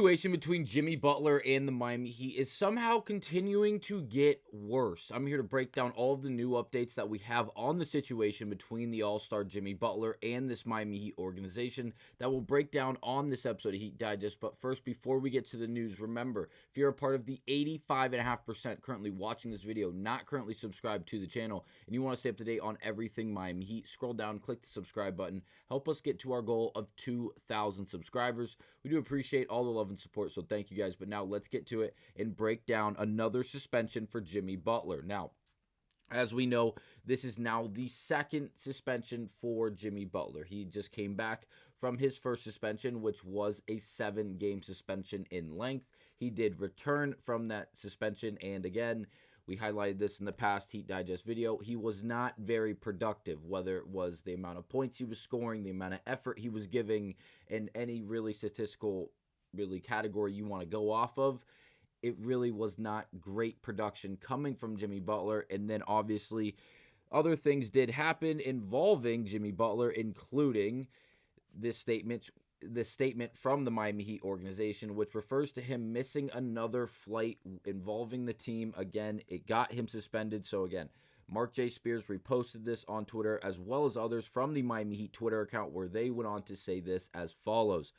situation between Jimmy Butler and the Miami Heat is somehow continuing to get worse. I'm here to break down all of the new updates that we have on the situation between the All-Star Jimmy Butler and this Miami Heat organization that will break down on this episode of Heat Digest. But first, before we get to the news, remember, if you're a part of the 85.5% currently watching this video, not currently subscribed to the channel, and you want to stay up to date on everything Miami Heat, scroll down, click the subscribe button. Help us get to our goal of 2,000 subscribers. We do appreciate all the love and support, so thank you guys. But now let's get to it and break down another suspension for Jimmy Butler. Now, as we know, this is now the second suspension for Jimmy Butler. He just came back from his first suspension, which was a 7-game suspension in length. He did return from that suspension, and again, we highlighted this in the past Heat Digest video. He was not very productive, whether it was the amount of points he was scoring, the amount of effort he was giving, in any really statistical category you want to go off of. It really was not great production coming from Jimmy Butler. And then obviously other things did happen involving Jimmy Butler, including this statement from the Miami Heat organization, which refers to him missing another flight involving the team. Again, it got him suspended. So again, Marc Spears reposted this on Twitter, as well as others from the Miami Heat Twitter account, where they went on to say this as follows.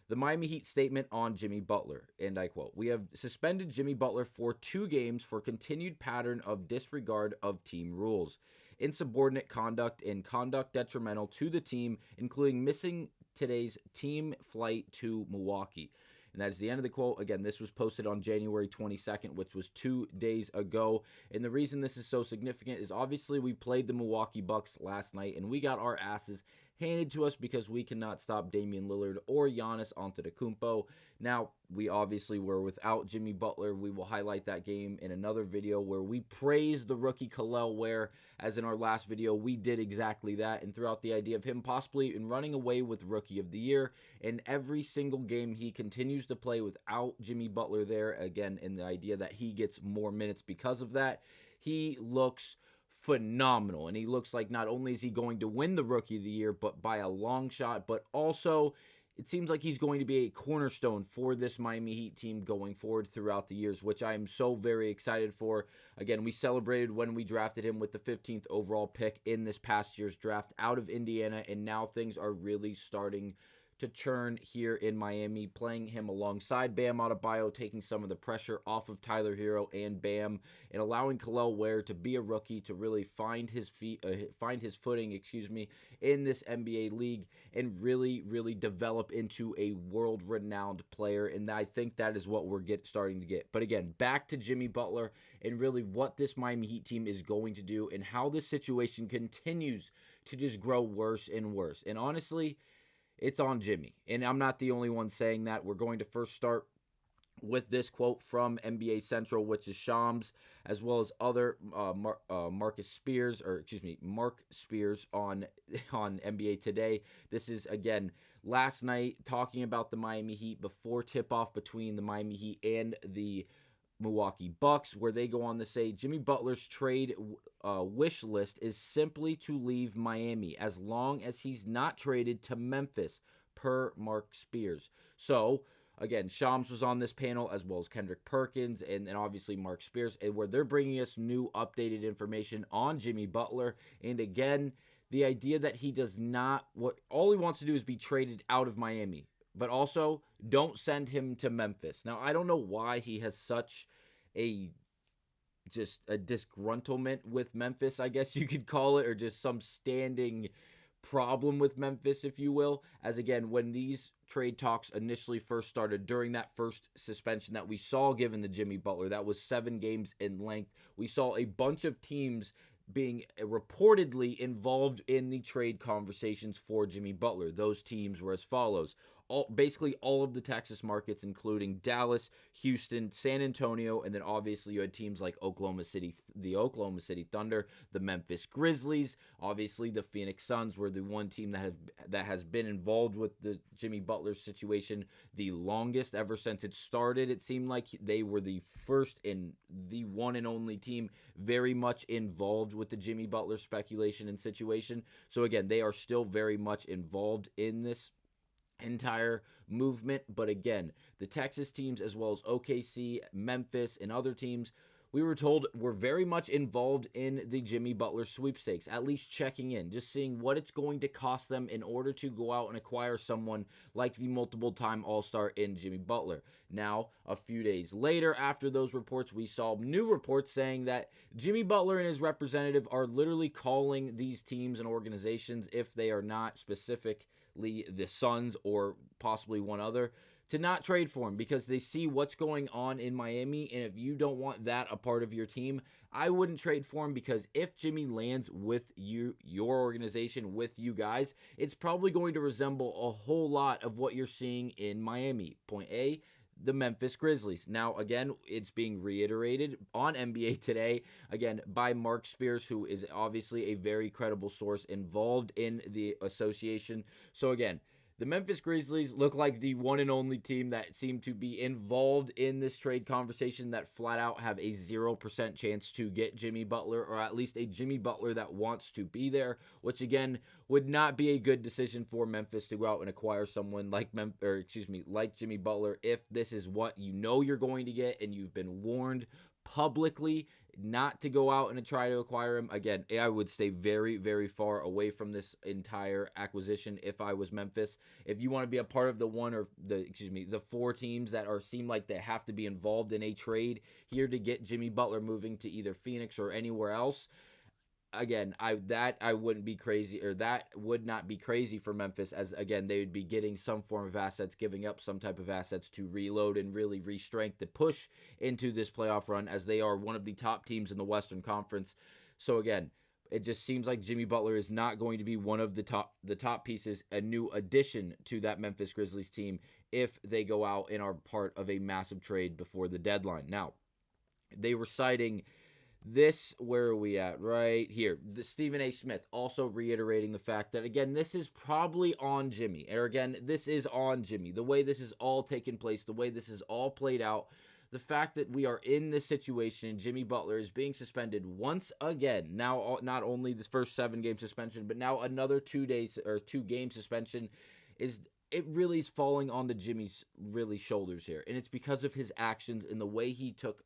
The Miami Heat statement on Jimmy Butler, and I quote, "We have suspended Jimmy Butler for 2 games for continued pattern of disregard of team rules, insubordinate conduct, and conduct detrimental to the team, including missing today's team flight to Milwaukee." And that is the end of the quote. Again, this was posted on January 22nd, which was 2 days ago. And the reason this is so significant is obviously we played the Milwaukee Bucks last night, and we got our asses handed to us because we cannot stop Damian Lillard or Giannis Antetokounmpo. Now, we obviously were without Jimmy Butler. We will highlight that game in another video where we praise the rookie Kelman, where, as in our last video, we did exactly that and threw out the idea of him possibly in running away with Rookie of the Year. In every single game, he continues to play without Jimmy Butler there, again, in the idea that he gets more minutes because of that. He looks phenomenal, and he looks like not only is he going to win the Rookie of the Year, but by a long shot, but also it seems like he's going to be a cornerstone for this Miami Heat team going forward throughout the years, which I am so very excited for. Again, we celebrated when we drafted him with the 15th overall pick in this past year's draft out of Indiana, and now things are really starting to churn here in Miami, playing him alongside Bam Adebayo, taking some of the pressure off of Tyler Hero and Bam, and allowing Kelman Ware to be a rookie to really find his footing, in this NBA league, and really develop into a world-renowned player. And I think that is what we're starting to get. But again, back to Jimmy Butler and really what this Miami Heat team is going to do, and how this situation continues to just grow worse and worse. And honestly, it's on Jimmy, and I'm not the only one saying that. We're going to first start with this quote from NBA Central, which is Shams, as well as other Marc Spears on NBA Today. This is, again, last night talking about the Miami Heat before tip-off between the Miami Heat and the Milwaukee Bucks, where they go on to say Jimmy Butler's trade wish list is simply to leave Miami as long as he's not traded to Memphis, per Marc Spears. So, again, Shams was on this panel, as well as Kendrick Perkins and obviously Marc Spears, and where they're bringing us new updated information on Jimmy Butler. And again, the idea that he does not, all he wants to do is be traded out of Miami, but also don't send him to Memphis. Now, I don't know why he has such a disgruntlement with Memphis, I guess you could call it, or just some standing problem with Memphis, if you will. As again, when these trade talks initially first started, during that first suspension that we saw given to Jimmy Butler, that was 7 games in length, we saw a bunch of teams being reportedly involved in the trade conversations for Jimmy Butler. Those teams were as follows. Basically all of the Texas markets, including Dallas, Houston, San Antonio, and then obviously you had teams like the Oklahoma City Thunder, the Memphis Grizzlies, obviously the Phoenix Suns were the one team that has been involved with the Jimmy Butler situation the longest ever since it started. It seemed like they were the first and the one and only team very much involved with the Jimmy Butler speculation and situation. So again, they are still very much involved in this entire movement. But again, the Texas teams, as well as OKC, Memphis, and other teams, we were told were very much involved in the Jimmy Butler sweepstakes, at least checking in, just seeing what it's going to cost them in order to go out and acquire someone like the multiple time All-Star in Jimmy Butler. Now, a few days later, after those reports, we saw new reports saying that Jimmy Butler and his representative are literally calling these teams and organizations, if they are not specifically the Suns or possibly one other, to not trade for him because they see what's going on in Miami. And if you don't want that a part of your team, I wouldn't trade for him, because if Jimmy lands with you, your organization, with you guys, it's probably going to resemble a whole lot of what you're seeing in Miami. Point A, the Memphis Grizzlies. Now, again, it's being reiterated on NBA Today, again, by Marc Spears, who is obviously a very credible source involved in the association. So, again, the Memphis Grizzlies look like the one and only team that seem to be involved in this trade conversation, that flat out have a 0% chance to get Jimmy Butler, or at least a Jimmy Butler that wants to be there, which again would not be a good decision for Memphis to go out and acquire someone like like Jimmy Butler if this is what you know you're going to get and you've been warned publicly not to go out and try to acquire him. Again, I would stay very, very far away from this entire acquisition if I was Memphis. If you want to be a part of the four teams that seem like they have to be involved in a trade here to get Jimmy Butler moving to either Phoenix or anywhere else, again, I wouldn't be crazy, or that would not be crazy for Memphis, as again they would be getting some form of assets, giving up some type of assets to reload and really re-strength the push into this playoff run, as they are one of the top teams in the Western Conference. So again, it just seems like Jimmy Butler is not going to be one of the top pieces, a new addition to that Memphis Grizzlies team if they go out and are part of a massive trade before the deadline. Now, they were citing this, where are we at? Right here. The Stephen A. Smith also reiterating the fact that, again, this is probably on Jimmy. Or again, this is on Jimmy. The way this is all taken place, the way this is all played out, the fact that we are in this situation, Jimmy Butler is being suspended once again. Now, not only the first 7-game suspension, but now another 2-game suspension, it really is falling on the Jimmy's really shoulders here. And it's because of his actions and the way he took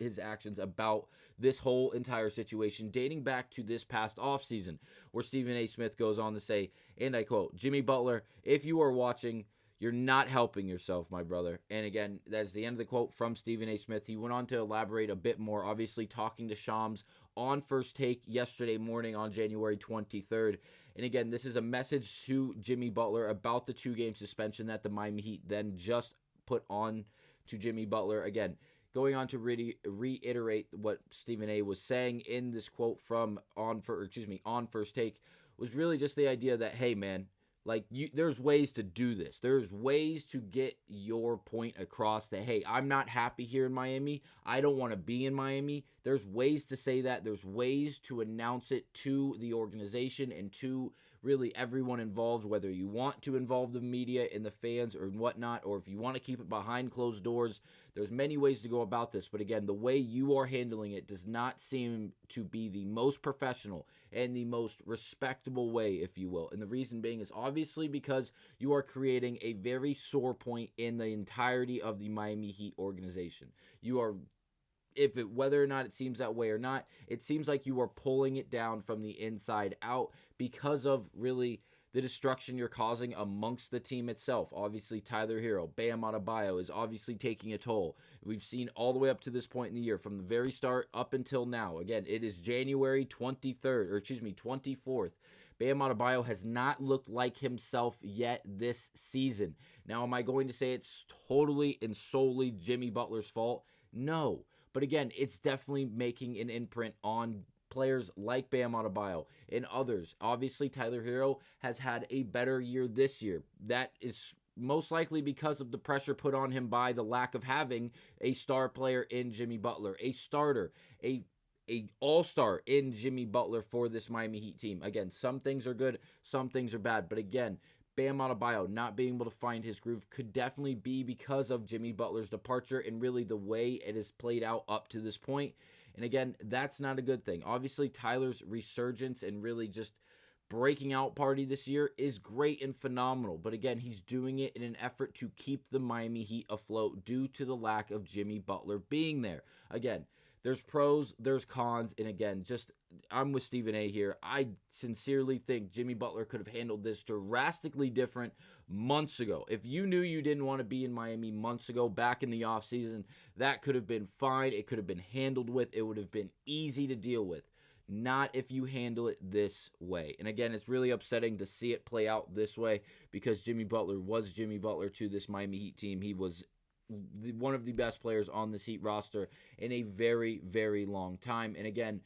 his actions about this whole entire situation, dating back to this past offseason, where Stephen A. Smith goes on to say, and I quote, "Jimmy Butler, if you are watching, you're not helping yourself, my brother." And again, that's the end of the quote from Stephen A. Smith. He went on to elaborate a bit more, obviously talking to Shams on First Take yesterday morning on January 23rd. And again, this is a message to Jimmy Butler about the 2-game suspension that the Miami Heat then just put on to Jimmy Butler. Again, going on to reiterate what Stephen A. was saying in this quote from on First Take, was really just the idea that, hey man, there's ways to do this. There's ways to get your point across that, hey, I'm not happy here in Miami. I don't want to be in Miami. There's ways to say that. There's ways to announce it to the organization and to really everyone involved, whether you want to involve the media and the fans or whatnot, or if you want to keep it behind closed doors. There's many ways to go about this, but again, the way you are handling it does not seem to be the most professional and the most respectable way, if you will. And the reason being is obviously because you are creating a very sore point in the entirety of the Miami Heat organization. You are, whether or not it seems that way or not, it seems like you are pulling it down from the inside out because of really the destruction you're causing amongst the team itself. Obviously, Tyler Hero, Bam Adebayo is obviously taking a toll. We've seen all the way up to this point in the year, from the very start up until now. Again, it is January 24th. Bam Adebayo has not looked like himself yet this season. Now, am I going to say it's totally and solely Jimmy Butler's fault? No. But again, it's definitely making an imprint on players like Bam Adebayo and others. Obviously, Tyler Hero has had a better year this year. That is most likely because of the pressure put on him by the lack of having a star player in Jimmy Butler, a starter, a all-star in Jimmy Butler for this Miami Heat team. Again, some things are good, some things are bad. But again, Bam Adebayo not being able to find his groove could definitely be because of Jimmy Butler's departure and really the way it has played out up to this point. And again, that's not a good thing. Obviously, Tyler's resurgence and really just breaking out party this year is great and phenomenal. But again, he's doing it in an effort to keep the Miami Heat afloat due to the lack of Jimmy Butler being there. Again, there's pros, there's cons, and again, I'm with Stephen A here. I sincerely think Jimmy Butler could have handled this drastically different months ago. If you knew you didn't want to be in Miami months ago, back in the offseason, that could have been fine. It could have been handled with. It would have been easy to deal with. Not if you handle it this way. And again, it's really upsetting to see it play out this way because Jimmy Butler was Jimmy Butler to this Miami Heat team. He was one of the best players on this Heat roster in a very, very long time. And again,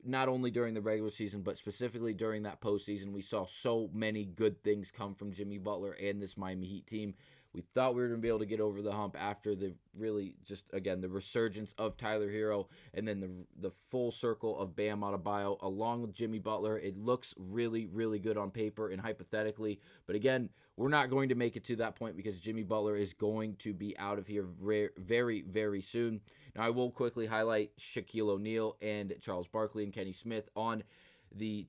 not only during the regular season, but specifically during that postseason, we saw so many good things come from Jimmy Butler and this Miami Heat team. We thought we were going to be able to get over the hump after the really just, again, the resurgence of Tyler Hero and then the full circle of Bam Adebayo along with Jimmy Butler. It looks really, really good on paper and hypothetically. But again, we're not going to make it to that point because Jimmy Butler is going to be out of here very, very soon. Now, I will quickly highlight Shaquille O'Neil and Charles Barkley and Kenny Smith on the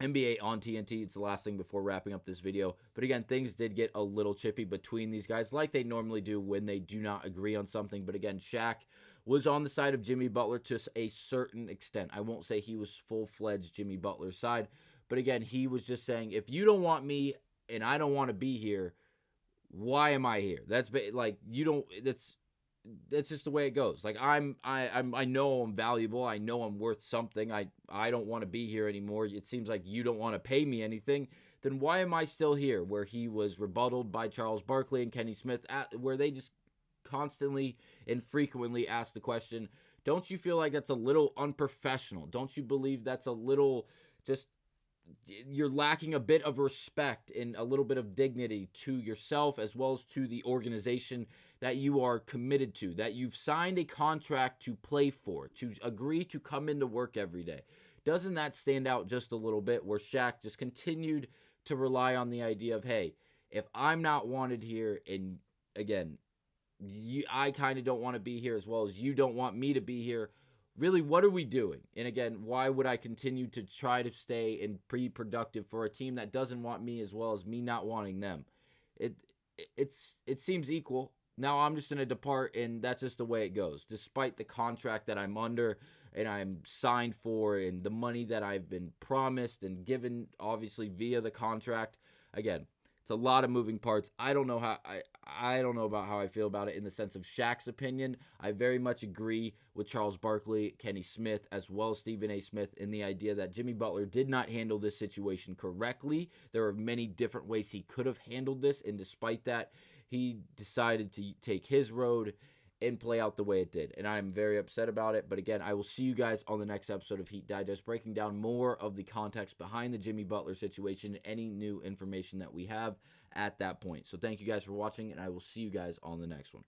NBA on TNT. It's the last thing before wrapping up this video. But again, things did get a little chippy between these guys like they normally do when they do not agree on something. But again, Shaq was on the side of Jimmy Butler to a certain extent. I won't say he was full-fledged Jimmy Butler's side. But again, he was just saying, if you don't want me and I don't want to be here, why am I here? That's like, you don't, that's just the way it goes. Like I know I'm valuable. I know I'm worth something. I don't want to be here anymore. It seems like you don't want to pay me anything. Then why am I still here? Where he was rebutted by Charles Barkley and Kenny Smith, where they just constantly and frequently ask the question, don't you feel like that's a little unprofessional? Don't you believe that's a little just, you're lacking a bit of respect and a little bit of dignity to yourself as well as to the organization that you are committed to, that you've signed a contract to play for, to agree to come into work every day? Doesn't that stand out just a little bit where Shaq just continued to rely on the idea of, hey, if I'm not wanted here and again, I kind of don't want to be here as well as you don't want me to be here, really, what are we doing? And again, why would I continue to try to stay and be productive for a team that doesn't want me as well as me not wanting them? It seems equal. Now I'm just going to depart, and that's just the way it goes. Despite the contract that I'm under and I'm signed for and the money that I've been promised and given, obviously, via the contract, again, it's a lot of moving parts. I don't know about how I feel about it in the sense of Shaq's opinion. I very much agree with Charles Barkley, Kenny Smith, as well as Stephen A. Smith in the idea that Jimmy Butler did not handle this situation correctly. There are many different ways he could have handled this, and despite that, he decided to take his road and play out the way it did. And I'm very upset about it. But again, I will see you guys on the next episode of Heat Digest, breaking down more of the context behind the Jimmy Butler situation and any new information that we have at that point. So thank you guys for watching, and I will see you guys on the next one.